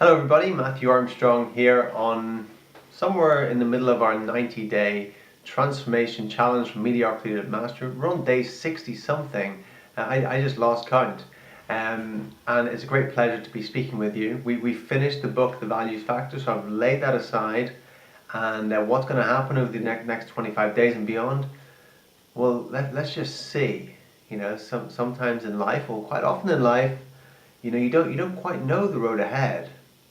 Hello everybody, Matthew Armstrong here on somewhere in the middle of our 90-day transformation challenge from mediocrity to mastery. We're on day 60 something. I just lost count. And it's a great pleasure to be speaking with you. We finished the book, The Values Factor, so I've laid that aside. And what's going to happen over the next 25 days and beyond? Well, let's just see. Sometimes in life, or quite often in life, you don't quite know the road ahead.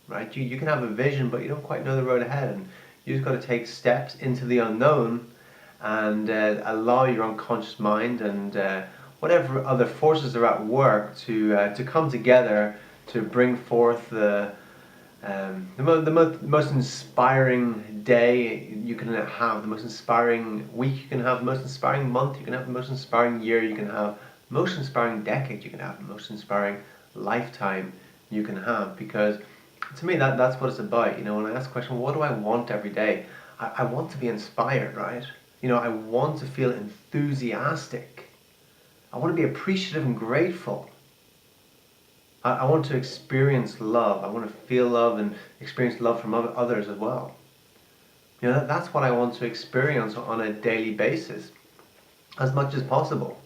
Right? You can have a vision, but you don't quite know the road ahead, and you just got to take steps into the unknown and allow your unconscious mind and whatever other forces are at work to come together to bring forth the most inspiring day you can have, the most inspiring week you can have, the most inspiring month you can have, the most inspiring year you can have, the most inspiring decade you can have, the most inspiring lifetime you can have. Because to me, that's what it's about. When I ask the question, what do I want every day? I want to be inspired, right? I want to feel enthusiastic. I want to be appreciative and grateful. I want to experience love. I want to feel love and experience love from others as well. That's what I want to experience on a daily basis, as much as possible.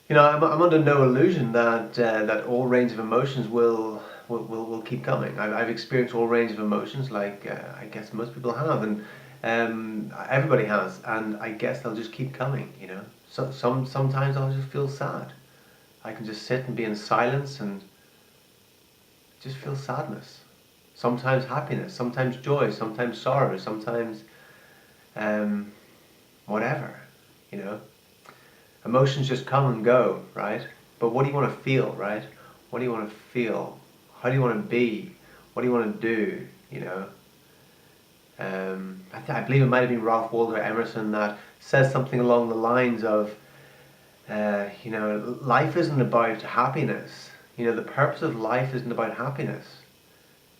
I'm under no illusion that all range of emotions will keep coming. I've experienced all range of emotions, like I guess most people have, and everybody has, and I guess they'll just keep coming. So sometimes I'll just feel sad. I can just sit and be in silence and just feel sadness. Sometimes happiness, sometimes joy, sometimes sorrow, sometimes whatever. Emotions just come and go, right? But what do you want to feel, right? What do you want to feel? How do you want to be? What do you want to do? I believe it might have been Ralph Waldo Emerson that says something along the lines of, life isn't about happiness. The purpose of life isn't about happiness.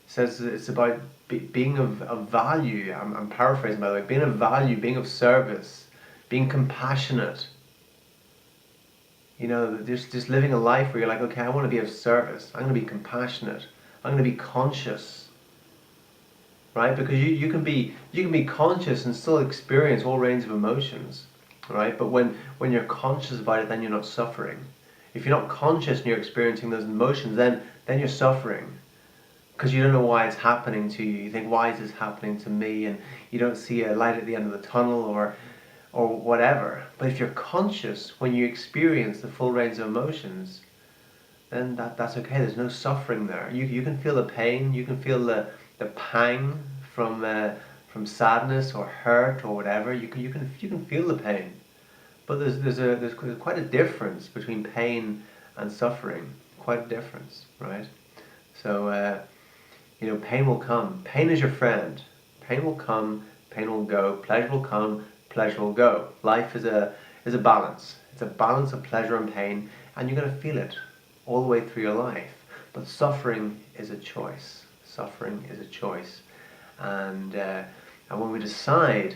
It says it's about being of value. I'm paraphrasing, by the way. Being of value, being of service, being compassionate. Just living a life where you're like, okay, I want to be of service. I'm going to be compassionate. I'm going to be conscious, right? Because you can be conscious and still experience all range of emotions, right? But when you're conscious about it, then you're not suffering. If you're not conscious and you're experiencing those emotions, then you're suffering because you don't know why it's happening to you. You think, why is this happening to me? And you don't see a light at the end of the tunnel or whatever. But if you're conscious when you experience the full range of emotions, then that's okay. There's no suffering there. You can feel the pain. You can feel the pang from sadness or hurt or whatever. You can feel the pain. But there's quite a difference between pain and suffering. Quite a difference, right? So pain will come. Pain is your friend. Pain will come. Pain will go. Pleasure will come. Pleasure will go. Life is a balance. It's a balance of pleasure and pain, and you're going to feel it all the way through your life. But suffering is a choice. Suffering is a choice, and when we decide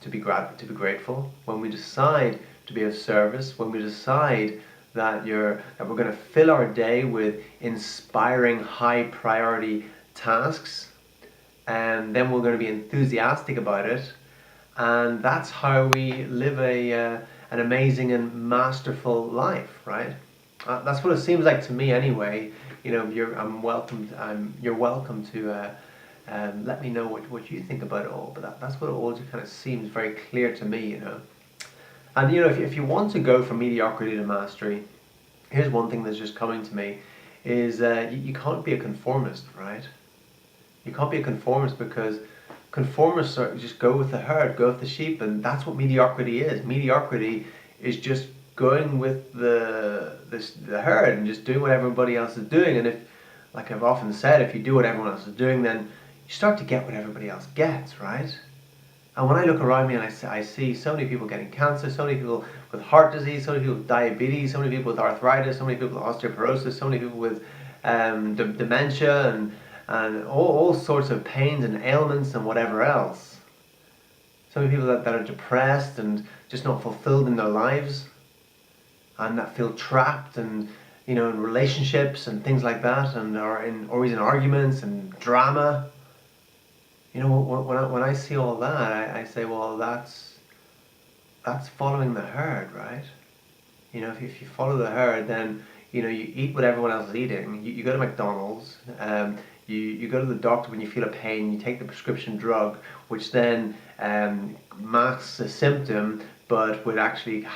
to be grateful, when we decide to be of service, when we decide that we're going to fill our day with inspiring, high priority tasks, and then we're going to be enthusiastic about it. And that's how we live an amazing and masterful life, right? That's what it seems like to me, anyway. You're welcome to let me know what you think about it all. But that's what it all just kind of seems very clear to me, And if you want to go from mediocrity to mastery, here's one thing that's just coming to me: is you can't be a conformist, right? You can't be a conformist because conformists just go with the herd, go with the sheep, and that's what mediocrity is. Mediocrity is just going with the herd and just doing what everybody else is doing. And if, like I've often said, if you do what everyone else is doing, then you start to get what everybody else gets, right? And when I look around me and I see so many people getting cancer, so many people with heart disease, so many people with diabetes, so many people with arthritis, so many people with osteoporosis, so many people with dementia and all sorts of pains and ailments and whatever else. So many people that are depressed and just not fulfilled in their lives, and that feel trapped and you know, in relationships and things like that, and are always in arguments and drama. You know, when I see all that, I say, well, that's following the herd, right? You know, if you follow the herd, then, you know, you eat what everyone else is eating. You go to McDonald's, you go to the doctor when you feel a pain, you take the prescription drug, which then masks a symptom, but which actually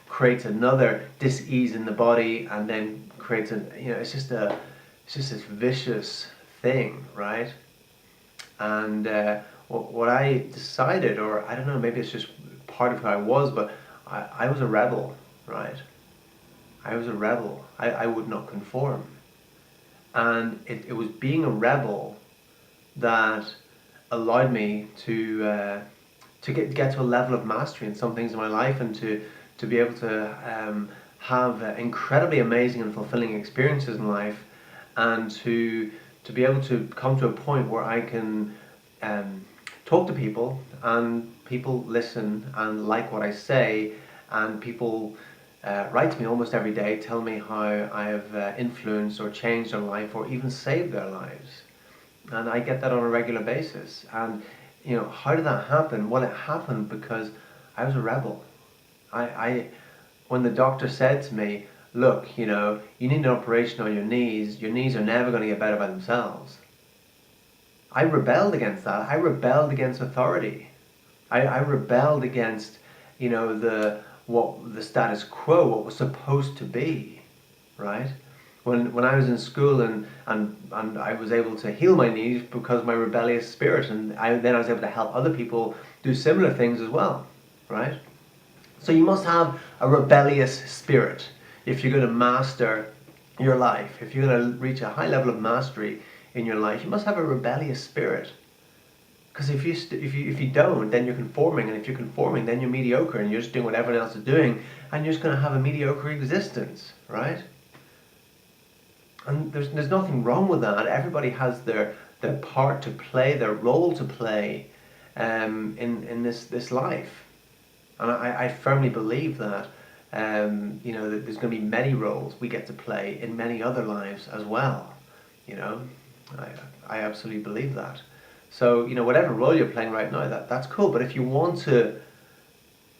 creates another dis-ease in the body, and then creates it's just this vicious thing, right? And what I decided, or I don't know, maybe it's just part of who I was, but I was a rebel, right? I was a rebel. I would not conform. And it was being a rebel that allowed me to get to a level of mastery in some things in my life, and to be able to have incredibly amazing and fulfilling experiences in life, and to be able to come to a point where I can talk to people, and people listen and like what I say, and people write to me almost every day, tell me how I have influenced or changed their life or even saved their lives. And I get that on a regular basis. And you know, how did that happen? Well, it happened because I was a rebel. I when the doctor said to me, look, you know, you need an operation on your knees are never going to get better by themselves. I rebelled against that. I rebelled against authority. I rebelled against, you know, the status quo, what was supposed to be, right? When I was in school, and I was able to heal my knees because of my rebellious spirit, and then I was able to help other people do similar things as well, right? So you must have a rebellious spirit if you're going to master your life. If you're going to reach a high level of mastery in your life, you must have a rebellious spirit. Because if you don't, then you're conforming, and if you're conforming, then you're mediocre, and you're just doing what everyone else is doing, and you're just going to have a mediocre existence, right? And there's nothing wrong with that. Everybody has their part to play, their role to play in this life. And I firmly believe that, you know, that there's going to be many roles we get to play in many other lives as well. You know, I absolutely believe that. So, you know, whatever role you're playing right now, that's cool. But if you want to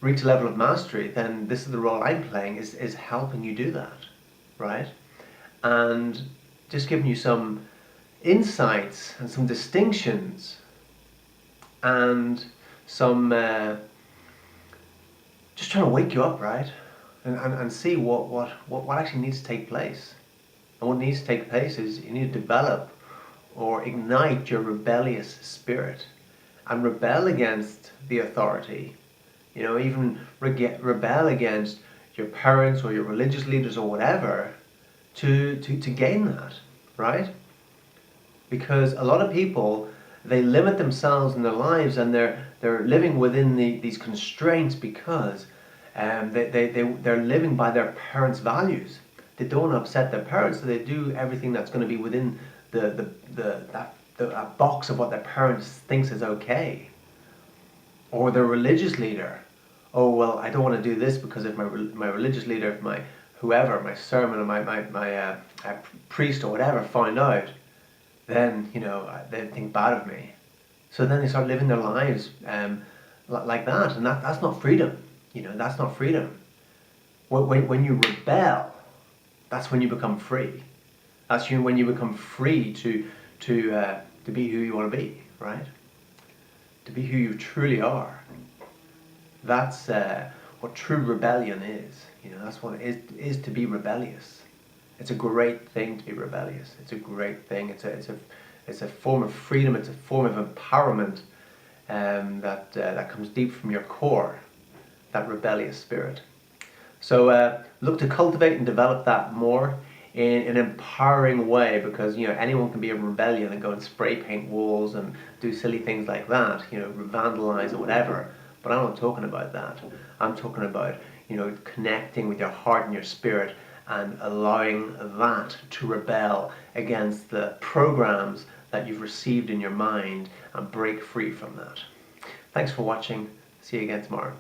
reach a level of mastery, then this is the role I'm playing, is helping you do that, right? And just giving you some insights and some distinctions, and some just trying to wake you up, right? And see what actually needs to take place. And what needs to take place is you need to develop or ignite your rebellious spirit, and rebel against the authority. You know, even rebel against your parents or your religious leaders or whatever, to gain that, right? Because a lot of people, they limit themselves in their lives, and they're living within these constraints because they're living by their parents' values. They don't want to upset their parents, so they do everything that's going to be within a box of what their parents thinks is okay. Or their religious leader. Oh, well, I don't want to do this because if my religious leader, if my whoever, my sermon, or my priest or whatever find out, then, you know, they think bad of me. So then they start living their lives like that, and that's not freedom. You know, that's not freedom. When you rebel, that's when you become free. That's when you become free to be who you want to be, right? To be who you truly are. That's what true rebellion is. You know, that's what it is to be rebellious. It's a great thing to be rebellious. It's a great thing. It's a form of freedom. It's a form of empowerment that comes deep from your core. That rebellious spirit. So look to cultivate and develop that more in an empowering way, because, you know, anyone can be a rebellion and go and spray paint walls and do silly things like that, you know, vandalize or whatever. But I'm not talking about that. I'm talking about, you know, connecting with your heart and your spirit, and allowing that to rebel against the programs that you've received in your mind, and break free from that. Thanks for watching. See you again tomorrow.